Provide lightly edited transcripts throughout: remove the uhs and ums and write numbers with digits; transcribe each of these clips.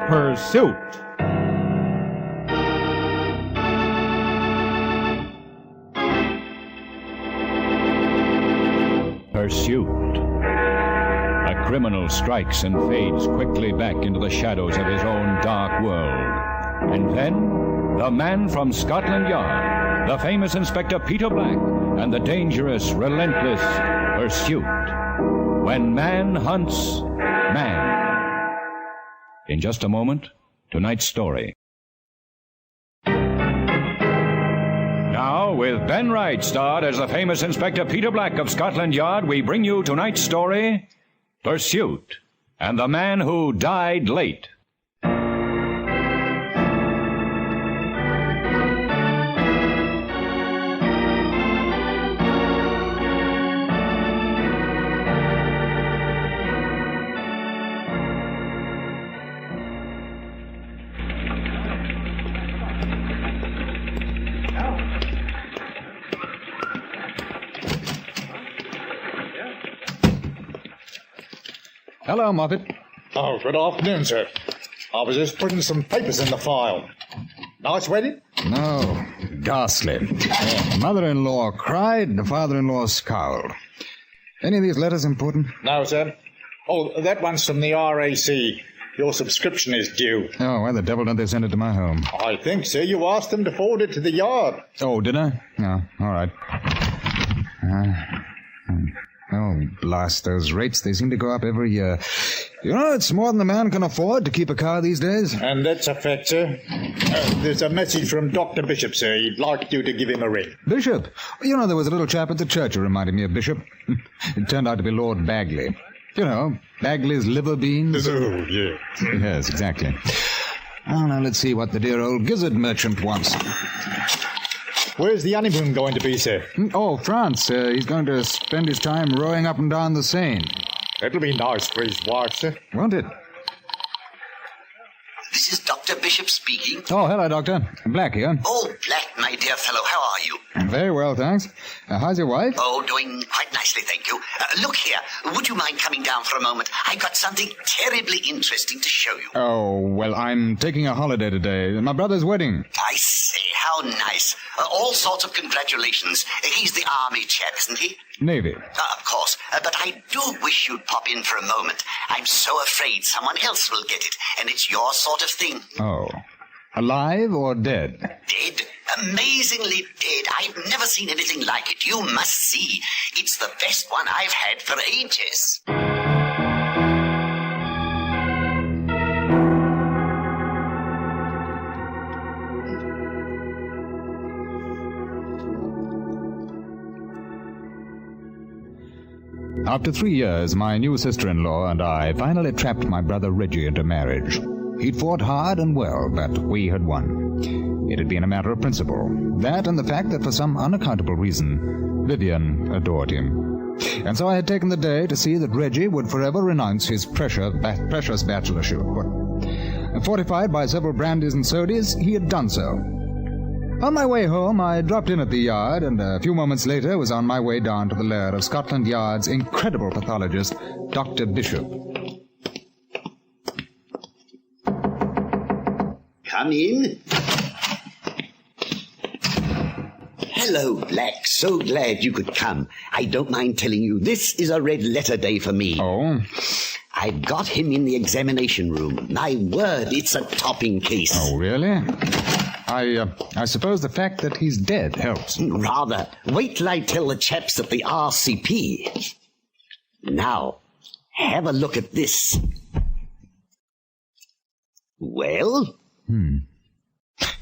Pursuit. Pursuit. A criminal strikes and fades quickly back into the shadows of his own dark world. And then, the man from Scotland Yard, the famous Inspector Peter Black, and the dangerous, relentless Pursuit. When man hunts man. In just a moment, tonight's story. Now, with Ben Wright starred as the famous Inspector Peter Black of Scotland Yard, we bring you tonight's story, Pursuit, and the Man Who Died Late. Hello, Moffat. Oh, good afternoon, sir. I was just putting some papers in the file. Nice wedding? No, ghastly. Mother-in-law cried, the father-in-law scowled. Any of these letters important? No, sir. Oh, that one's from the RAC. Your subscription is due. Oh, why the devil don't they send it to my home? I think, sir, you asked them to forward it to the yard. Oh, did I? No, all right. Oh, blast those rates. They seem to go up every year. You know, it's more than a man can afford to keep a car these days. And that's a fact, sir. There's a message from Dr. Bishop, sir. He'd like you to give him a ring. Bishop? You know, there was a little chap at the church who reminded me of Bishop. It turned out to be Lord Bagley. You know, Bagley's liver beans. Oh, yeah. Yes, exactly. Oh, now let's see what the dear old gizzard merchant wants. Where's the honeymoon going to be, sir? Oh, France. He's going to spend his time rowing up and down the Seine. That'll be nice for his wife, sir. Won't it? This is Dr. Bishop speaking. Oh, hello, Doctor. Black here. Oh, Black, my dear fellow, how are you? Very well, thanks. How's your wife? Oh, doing quite nicely, thank you. Look here, would you mind coming down for a moment? I've got something terribly interesting to show you. Oh, well, I'm taking a holiday today. My brother's wedding. I say, how nice. All sorts of congratulations. He's the army chap, isn't he? Navy. Of course, but I do wish you'd pop in for a moment. I'm so afraid someone else will get it, and it's your sort of thing. Oh. Alive or dead? Dead. Amazingly dead. I've never seen anything like it. You must see. It's the best one I've had for ages. After 3 years, my new sister-in-law and I finally trapped my brother Reggie into marriage. He'd fought hard and well, but we had won. It had been a matter of principle. That and the fact that for some unaccountable reason, Vivian adored him. And so I had taken the day to see that Reggie would forever renounce his precious bachelorship. Fortified by several brandies and sodies, he had done so. On my way home, I dropped in at the yard, and a few moments later was on my way down to the lair of Scotland Yard's incredible pathologist, Dr. Bishop. Come in. Hello, Black. So glad you could come. I don't mind telling you, this is a red letter day for me. Oh? I've got him in the examination room. My word, it's a topping case. Oh, really? I suppose the fact that he's dead helps. Rather. Wait till I tell the chaps at the RCP. Now, have a look at this. Well?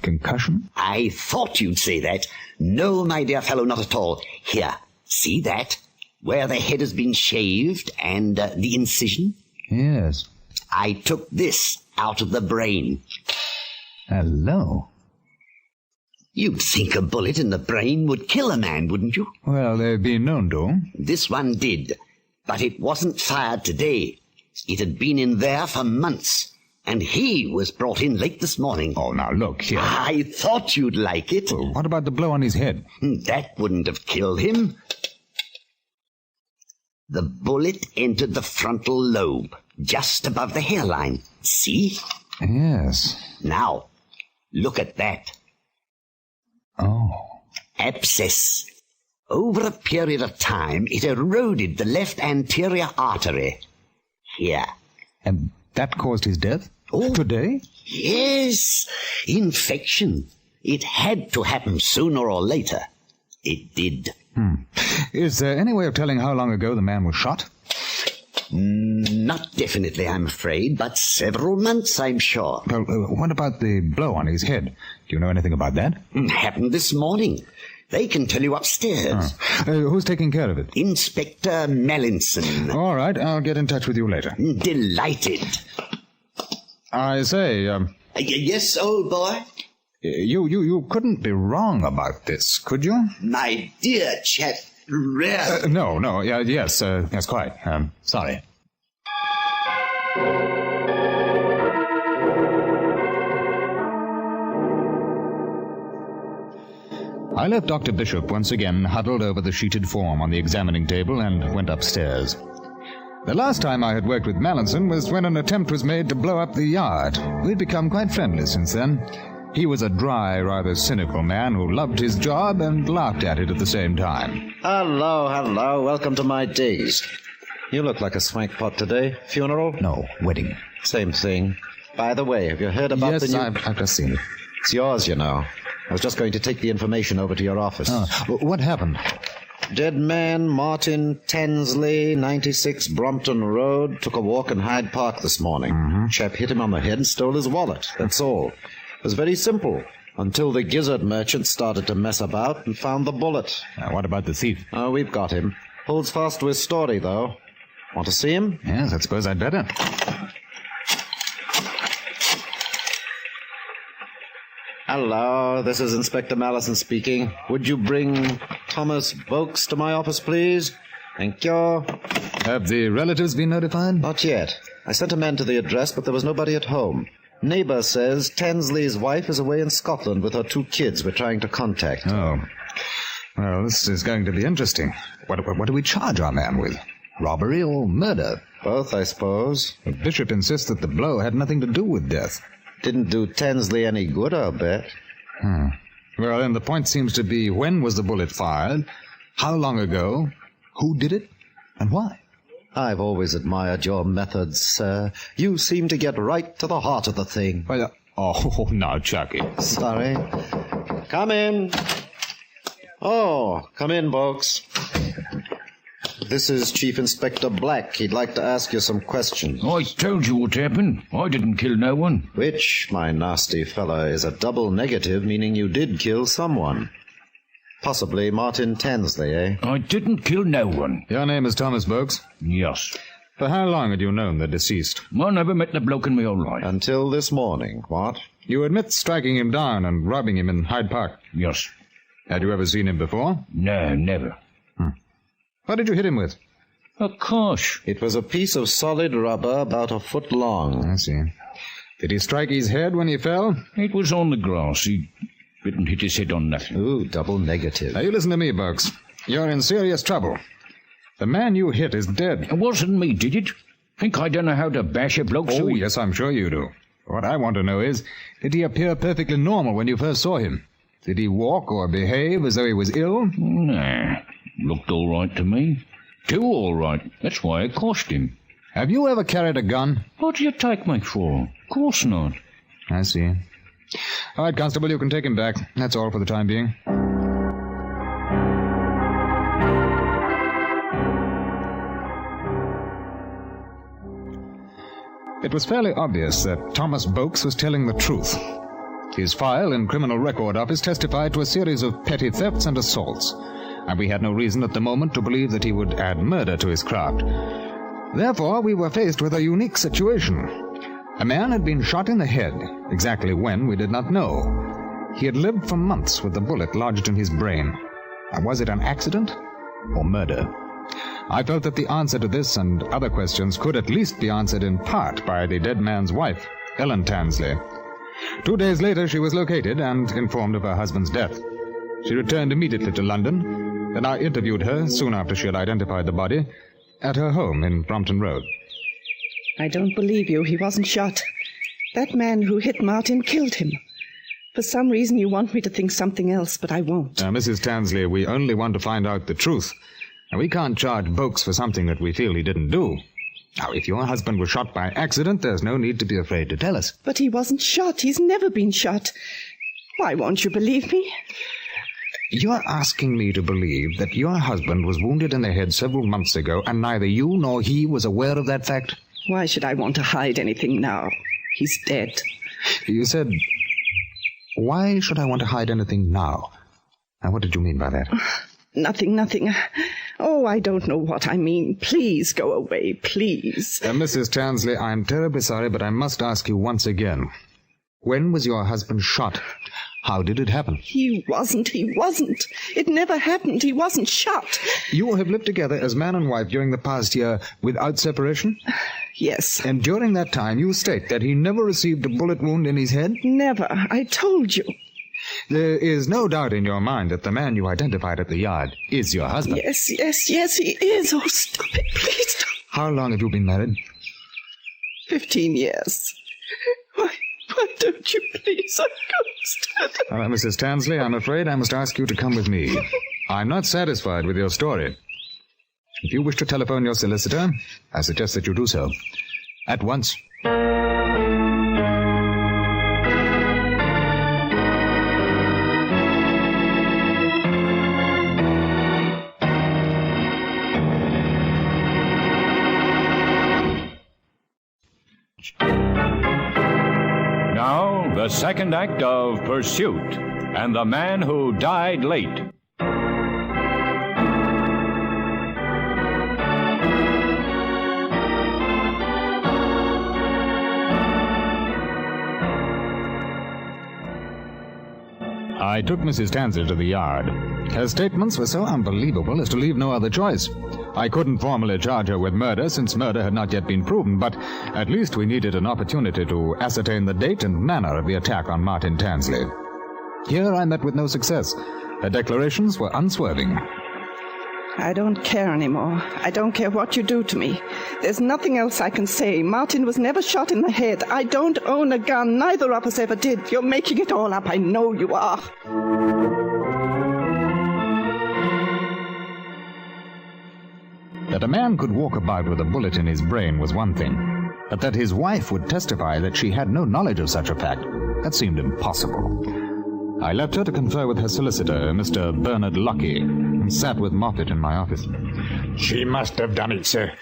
Concussion? I thought you'd say that. No, my dear fellow, not at all. Here, see that? Where the head has been shaved and the incision? Yes. I took this out of the brain. Hello. You'd think a bullet in the brain would kill a man, wouldn't you? Well, they've been known to. This one did, but it wasn't fired today. It had been in there for months, and he was brought in late this morning. Oh, now look here. I thought you'd like it. Well, what about the blow on his head? That wouldn't have killed him. The bullet entered the frontal lobe, just above the hairline. See? Yes. Now, look at that. Oh. Abscess. Over a period of time, it eroded the left anterior artery. Here. And that caused his death? Oh. Today? Yes. Infection. It had to happen sooner or later. It did. Is there any way of telling how long ago the man was shot? Not definitely, I'm afraid, but several months, I'm sure. Well, what about the blow on his head? Do you know anything about that? Happened this morning. They can tell you upstairs. Who's taking care of it? Inspector Mallinson. All right, I'll get in touch with you later. Delighted. I say, Yes, old boy? you couldn't be wrong about this, could you? My dear chap, rarely. No, yes, quite. Sorry. I left Dr. Bishop once again huddled over the sheeted form on the examining table and went upstairs. The last time I had worked with Mallinson was when an attempt was made to blow up the yard. We'd become quite friendly since then. He was a dry, rather cynical man who loved his job and laughed at it at the same time. Hello. Welcome to my digs. You look like a swank pot today. Funeral? No, wedding. Same thing. By the way, have you heard about the new... I've just seen it. It's yours, you know. I was just going to take the information over to your office. What happened? Dead man, Martin Tansley, 96 Brompton Road, took a walk in Hyde Park this morning. Chap hit him on the head and stole his wallet. That's all. It was very simple, until the gizzard merchant started to mess about and found the bullet. What about the thief? Oh, we've got him. Holds fast to his story, though. Want to see him? Yes, I suppose I'd better. Hello, this is Inspector Mallinson speaking. Would you bring Thomas Vokes to my office, please? Thank you. Have the relatives been notified? Not yet. I sent a man to the address, but there was nobody at home. Neighbor says Tansley's wife is away in Scotland with her 2 kids we're trying to contact. Oh. Well, this is going to be interesting. What do we charge our man with? Robbery or murder? Both, I suppose. The bishop insists that the blow had nothing to do with death. Didn't do Tansley any good, I'll bet. Well, then the point seems to be, when was the bullet fired? How long ago? Who did it? And why? I've always admired your methods, sir. You seem to get right to the heart of the thing. Well, now, Chucky. Sorry. Come in. Oh, come in, folks. This is Chief Inspector Black. He'd like to ask you some questions. I told you what happened. I didn't kill no one. Which, my nasty fella, is a double negative, meaning you did kill someone. Possibly Martin Tansley, eh? I didn't kill no one. Your name is Thomas Vokes? Yes. For how long had you known the deceased? I never met the bloke in my whole life. Until this morning, what? You admit striking him down and robbing him in Hyde Park? Yes. Had you ever seen him before? No, never. What did you hit him with? A course. It was a piece of solid rubber about a foot long. I see. Did he strike his head when he fell? It was on the grass. He didn't hit his head on nothing. Ooh, double negative. Now, you listen to me, Vokes. You're in serious trouble. The man you hit is dead. It wasn't me, did it? Think I don't know how to bash a bloke so... Oh, yes, I'm sure you do. What I want to know is, did he appear perfectly normal when you first saw him? Did he walk or behave as though he was ill? Nah, looked all right to me. Too all right. That's why I coursed him. Have you ever carried a gun? What do you take me for? Of course not. I see. All right, Constable, you can take him back. That's all for the time being. It was fairly obvious that Thomas Vokes was telling the truth. His file in Criminal Record Office testified to a series of petty thefts and assaults, and we had no reason at the moment to believe that he would add murder to his craft. Therefore, we were faced with a unique situation. A man had been shot in the head. Exactly when, we did not know. He had lived for months with the bullet lodged in his brain. Was it an accident or murder? I felt that the answer to this and other questions could at least be answered in part by the dead man's wife, Ellen Tansley. 2 days later, she was located and informed of her husband's death. She returned immediately to London, and I interviewed her, soon after she had identified the body, at her home in Brompton Road. I don't believe you. He wasn't shot. That man who hit Martin killed him. For some reason you want me to think something else, but I won't. Mrs. Tansley, we only want to find out the truth. And we can't charge Boakes for something that we feel he didn't do. Now, if your husband was shot by accident, there's no need to be afraid to tell us. But he wasn't shot. He's never been shot. Why won't you believe me? You're asking me to believe that your husband was wounded in the head several months ago, and neither you nor he was aware of that fact? Why should I want to hide anything now? He's dead. You said, why should I want to hide anything now? Now, what did you mean by that? Nothing. Oh, I don't know what I mean. Please go away, please. Mrs. Tansley, I'm terribly sorry, but I must ask you once again. When was your husband shot? How did it happen? He wasn't. It never happened. He wasn't shot. You have lived together as man and wife during the past year without separation? Yes. And during that time you state that he never received a bullet wound in his head? Never. I told you. There is no doubt in your mind that the man you identified at the yard is your husband? Yes, he is. Oh, stop it, please stop. How long have you been married? 15 years. Why don't you please? I'm going to Mrs. Tansley, I'm afraid I must ask you to come with me. I'm not satisfied with your story. If you wish to telephone your solicitor, I suggest that you do so. At once. Now, the second act of Pursuit and the Man Who Died Late. I took Mrs. Tansley to the yard. Her statements were so unbelievable as to leave no other choice. I couldn't formally charge her with murder, since murder had not yet been proven, but at least we needed an opportunity to ascertain the date and manner of the attack on Martin Tansley. Here I met with no success. Her declarations were unswerving. I don't care anymore. I don't care what you do to me. There's nothing else I can say. Martin was never shot in the head. I don't own a gun. Neither of us ever did. You're making it all up. I know you are. That a man could walk about with a bullet in his brain was one thing, but that his wife would testify that she had no knowledge of such a fact, that seemed impossible. I left her to confer with her solicitor, Mr. Bernard Lucky, and sat with Moffat in my office. She must have done it, sir.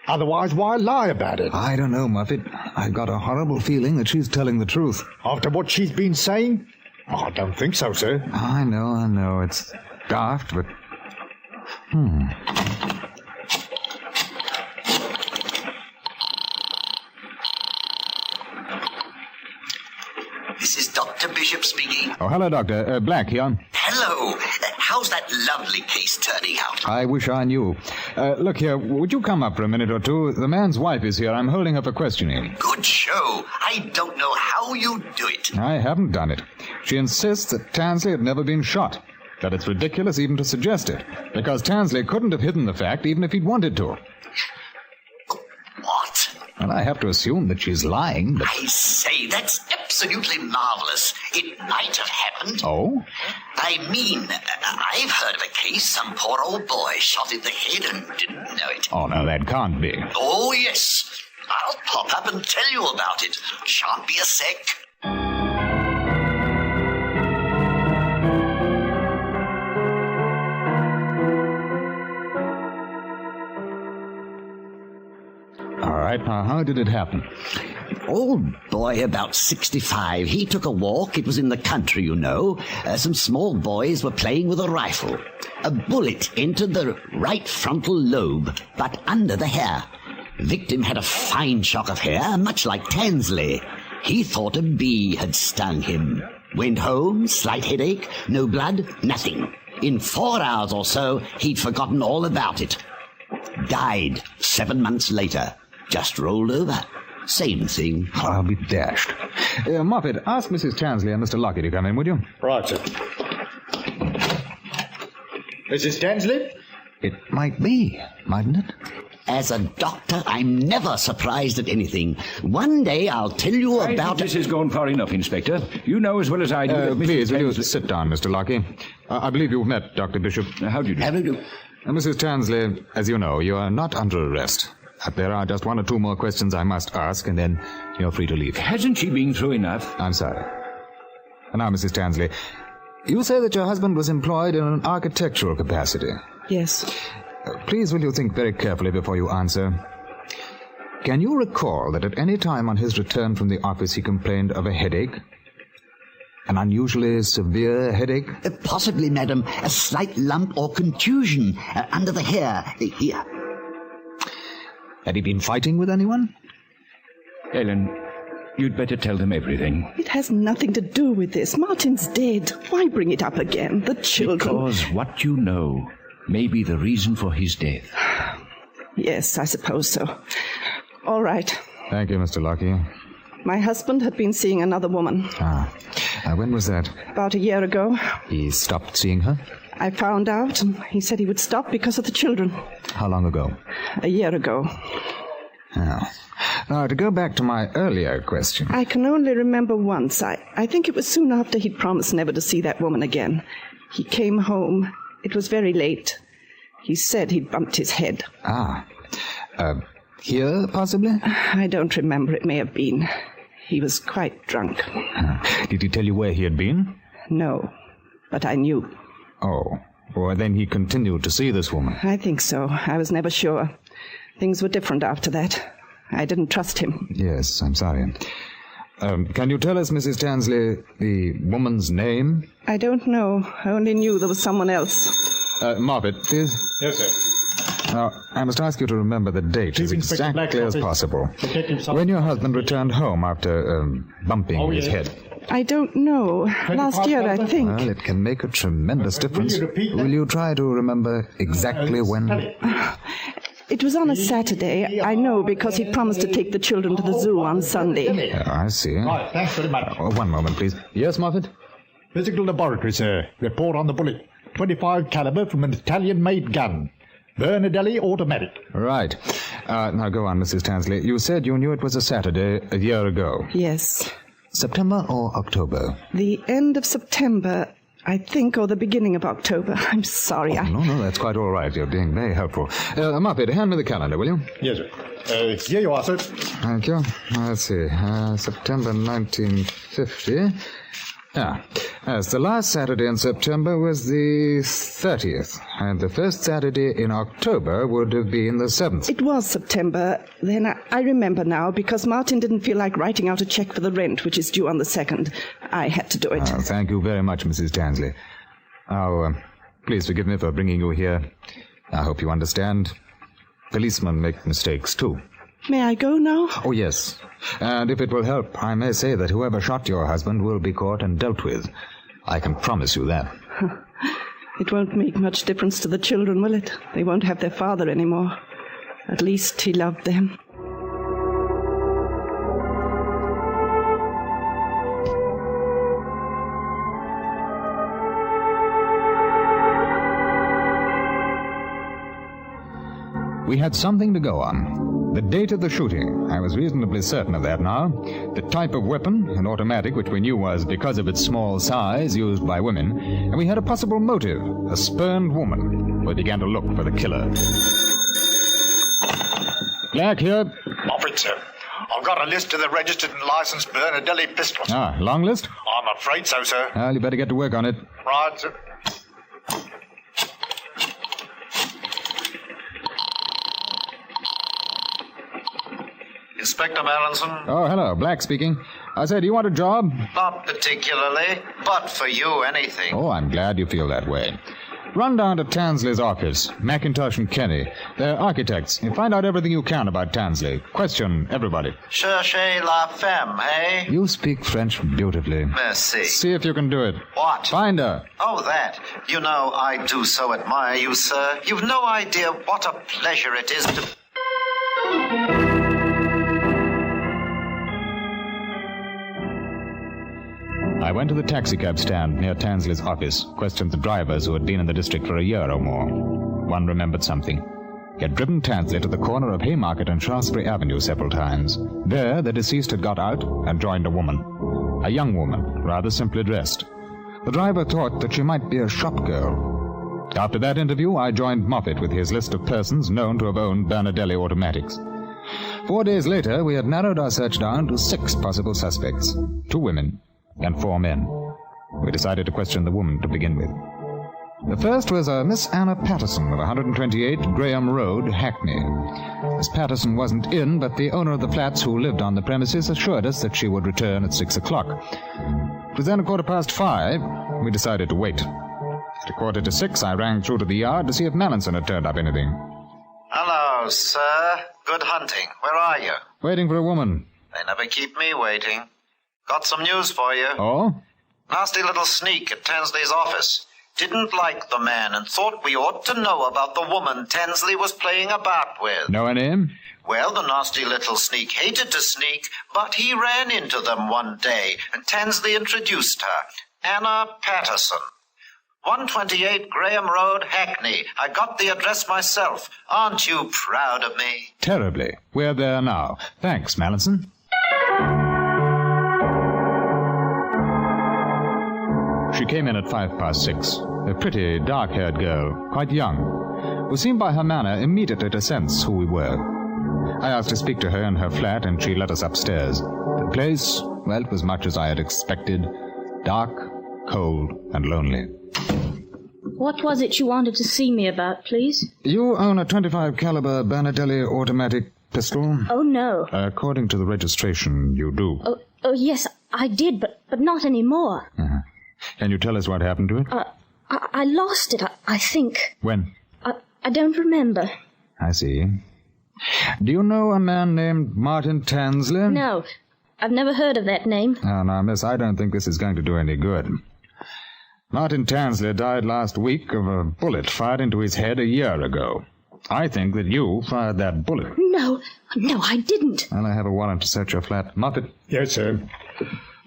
Otherwise, why lie about it? I don't know, Moffat. I've got a horrible feeling that she's telling the truth. After what she's been saying? I don't think so, sir. I know. It's daft, but... This is Dr. Bishop speaking. Oh, hello, Doctor. Black here. Hello. How's that lovely case turning out? I wish I knew. Look here, would you come up for a minute or two? The man's wife is here. I'm holding her for questioning. Good show. I don't know how you do it. I haven't done it. She insists that Tansley had never been shot. That it's ridiculous even to suggest it, because Tansley couldn't have hidden the fact even if he'd wanted to. What? Well, I have to assume that she's lying, but... I say, that's absolutely marvelous. It might have happened. Oh? I mean, I've heard of a case, some poor old boy shot in the head and didn't know it. Oh, no, that can't be. Oh, yes. I'll pop up and tell you about it. Shan't be a sec. All right, now, how did it happen? Old boy, about 65. He took a walk. It was in the country, you know. Some small boys were playing with a rifle. A bullet entered the right frontal lobe, but under the hair. Victim had a fine shock of hair, much like Tansley. He thought a bee had stung him. Went home, slight headache, no blood, nothing. In 4 hours or so, he'd forgotten all about it. Died 7 months later. Just rolled over. Same thing. I'll be dashed. Moffat, ask Mrs. Tansley and Mr. Lucky to come in, would you? Right, sir. Mrs. Tansley? It might be, mightn't it? As a doctor, I'm never surprised at anything. One day I'll tell you I about... think this has gone far enough, Inspector. You know as well as I do that Mrs. Please, will you Tansley... sit down, Mr. Lockie? I believe you've met Dr. Bishop. How do you do? How do you do? Mrs. Tansley, as you know, you are not under arrest. There are just one or two more questions I must ask, and then you're free to leave. Hasn't she been through enough? I'm sorry. Now, Mrs. Tansley, you say that your husband was employed in an architectural capacity. Yes. Please, will you think very carefully before you answer? Can you recall that at any time on his return from the office he complained of a headache? An unusually severe headache? Possibly, madam, a slight lump or contusion under the hair. Here. Had he been fighting with anyone? Ellen, you'd better tell them everything. It has nothing to do with this. Martin's dead. Why bring it up again? The children... Because what you know may be the reason for his death. Yes, I suppose so. All right. Thank you, Mr. Lockie. My husband had been seeing another woman. When was that? About a year ago. He stopped seeing her? I found out, and he said he would stop because of the children. How long ago? A year ago. Now, to go back to my earlier question. I can only remember once. I think it was soon after he'd promised never to see that woman again. He came home. It was very late. He said he'd bumped his head. Here, possibly? I don't remember. It may have been. He was quite drunk. Did he tell you where he had been? No, but I knew. Oh, well, then he continued to see this woman. I think so. I was never sure. Things were different after that. I didn't trust him. Yes, I'm sorry. Can you tell us, Mrs. Tansley, the woman's name? I don't know. I only knew there was someone else. Moffat, please. Yes, sir. Now, I must ask you to remember the date as exactly as possible. When your husband returned home after bumping his head. I don't know. Last year, I think. Well, it can make a tremendous difference. Will you try to remember exactly when? It was on a Saturday. I know because he promised to take the children to the zoo on Sunday. I see. Right, thanks very much. One moment, please. Yes, Moffat? Physical laboratory, sir. Report on the bullet. 25 caliber from an Italian-made gun. Bernardelli automatic. Right. Now go on, Mrs. Tansley. You said you knew it was a Saturday a year ago. Yes. September or October? The end of September, I think, or the beginning of October. I'm sorry. No, that's quite all right. You're being very helpful. Muppet, hand me the calendar, will you? Yes, sir. Here you are, sir. Thank you. Let's see. September 1950. Yes, the last Saturday in September was the 30th, and the first Saturday in October would have been the 7th. It was September. Then I remember now, because Martin didn't feel like writing out a check for the rent, which is due on the 2nd. I had to do it. Thank you very much, Mrs. Tansley. Now, please forgive me for bringing you here. I hope you understand. Policemen make mistakes, too. May I go now? Oh, yes. And if it will help, I may say that whoever shot your husband will be caught and dealt with. I can promise you that. It won't make much difference to the children, will it? They won't have their father anymore. At least he loved them. We had something to go on. The date of the shooting, I was reasonably certain of that now. The type of weapon, an automatic, which we knew was, because of its small size, used by women. And we had a possible motive, a spurned woman. We began to look for the killer. Black here. Moffat, sir. I've got a list of the registered and licensed Bernardelli pistols. Long list? I'm afraid so, sir. Well, you better get to work on it. Right, sir. Inspector Mallinson? Oh, hello. Black speaking. I said, do you want a job? Not particularly, but for you, anything. Oh, I'm glad you feel that way. Run down to Tansley's office, McIntosh and Kenny. They're architects. You find out everything you can about Tansley. Question everybody. Cherchez la femme, eh? You speak French beautifully. Merci. See if you can do it. What? Find her. Oh, that. You know, I do so admire you, sir. You've no idea what a pleasure it is to... I went to the taxicab stand near Tansley's office, questioned the drivers who had been in the district for a year or more. One remembered something. He had driven Tansley to the corner of Haymarket and Shaftesbury Avenue several times. There, the deceased had got out and joined a woman. A young woman, rather simply dressed. The driver thought that she might be a shop girl. After that interview, I joined Moffat with his list of persons known to have owned Bernadelli automatics. 4 days later, we had narrowed our search down to 6 possible suspects, 2 women and 4 men. We decided to question the woman to begin with. The first was a Miss Anna Patterson of 128 Graham Road, Hackney. Miss Patterson wasn't in, but the owner of the flats who lived on the premises assured us that she would return at 6 o'clock. It was then 5:15. We decided to wait. At 5:45, I rang through to the yard to see if Mallinson had turned up anything. Hello, sir. Good hunting. Where are you? Waiting for a woman. They never keep me waiting. Got some news for you. Oh? Nasty little sneak at Tansley's office. Didn't like the man and thought we ought to know about the woman Tansley was playing about with. Know her name? Well, the nasty little sneak hated to sneak, but he ran into them one day, and Tansley introduced her. Anna Patterson. 128 Graham Road, Hackney. I got the address myself. Aren't you proud of me? Terribly. We're there now. Thanks, Mallinson. She came in at 6:05. A pretty, dark-haired girl, quite young, who seemed by her manner immediately to sense who we were. I asked to speak to her in her flat, and she led us upstairs. The place, well, it was much as I had expected. Dark, cold, and lonely. What was it you wanted to see me about, please? You own a .25 caliber Bernadelli automatic pistol? Oh, no. According to the registration, you do. Oh, yes, I did, but not anymore. Uh-huh. Can you tell us what happened to it? I lost it, I think. When? I don't remember. I see. Do you know a man named Martin Tansley? No, I've never heard of that name. Oh, now, miss, I don't think this is going to do any good. Martin Tansley died last week of a bullet fired into his head a year ago. I think that you fired that bullet. No, I didn't. Well, I have a warrant to search your flat. Moffat? Yes, sir.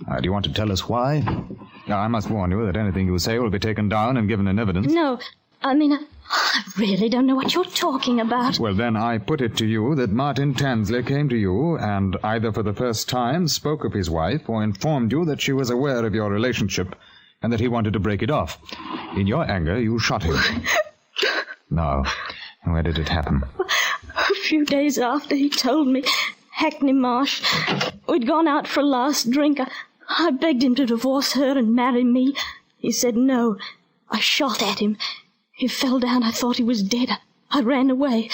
Do you want to tell us why? Now, I must warn you that anything you say will be taken down and given in evidence. No, I really don't know what you're talking about. Well, then I put it to you that Martin Tansley came to you and either for the first time spoke of his wife or informed you that she was aware of your relationship and that he wanted to break it off. In your anger, you shot him. No. Where did it happen? A few days after he told me, Hackney Marsh. We'd gone out for a last drink. I begged him to divorce her and marry me. He said no. I shot at him. He fell down. I thought he was dead. I ran away.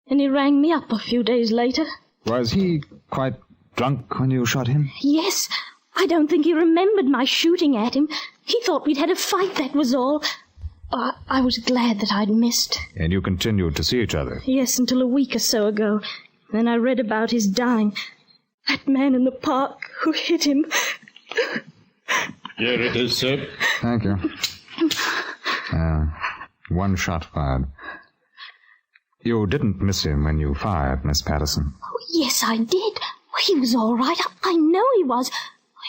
And he rang me up a few days later. Was he quite drunk when you shot him? Yes. I don't think he remembered my shooting at him. He thought we'd had a fight, that was all. I was glad that I'd missed. And you continued to see each other? Yes, until a week or so ago. Then I read about his dying. That man in the park who hit him. Here it is, sir. Thank you. One shot fired. You didn't miss him when you fired, Miss Patterson. Oh, yes, I did. He was all right. I know he was.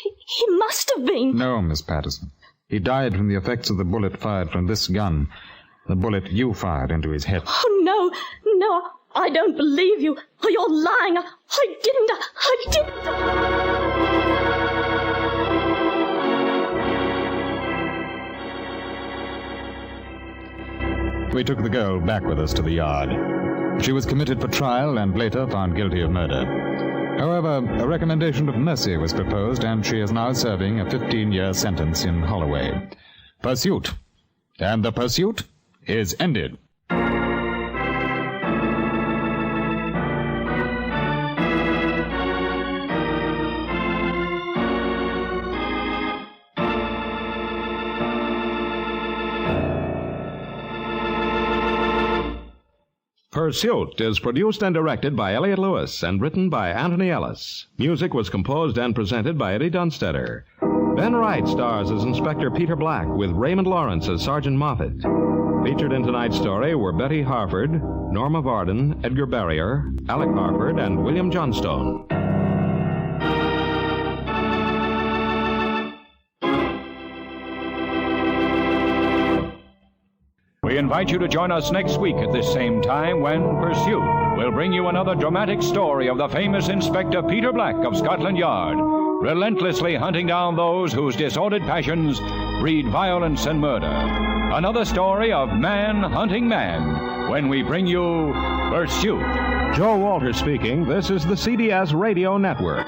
He must have been. No, Miss Patterson. He died from the effects of the bullet fired from this gun. The bullet you fired into his head. Oh, no, I don't believe you. Oh, you're lying. I didn't. We took the girl back with us to the yard. She was committed for trial and later found guilty of murder. However, a recommendation of mercy was proposed, and she is now serving a 15-year sentence in Holloway. Pursuit. And the pursuit is ended. Pursuit is produced and directed by Elliott Lewis and written by Anthony Ellis. Music was composed and presented by Eddie Dunstetter. Ben Wright stars as Inspector Peter Black with Raymond Lawrence as Sergeant Moffat. Featured in tonight's story were Betty Harford, Norma Varden, Edgar Barrier, Alec Harford, and William Johnstone. We invite you to join us next week at this same time when Pursuit will bring you another dramatic story of the famous Inspector Peter Black of Scotland Yard, relentlessly hunting down those whose disordered passions breed violence and murder. Another story of man hunting man when we bring you Pursuit. Joe Walters speaking. This is the CBS Radio Network.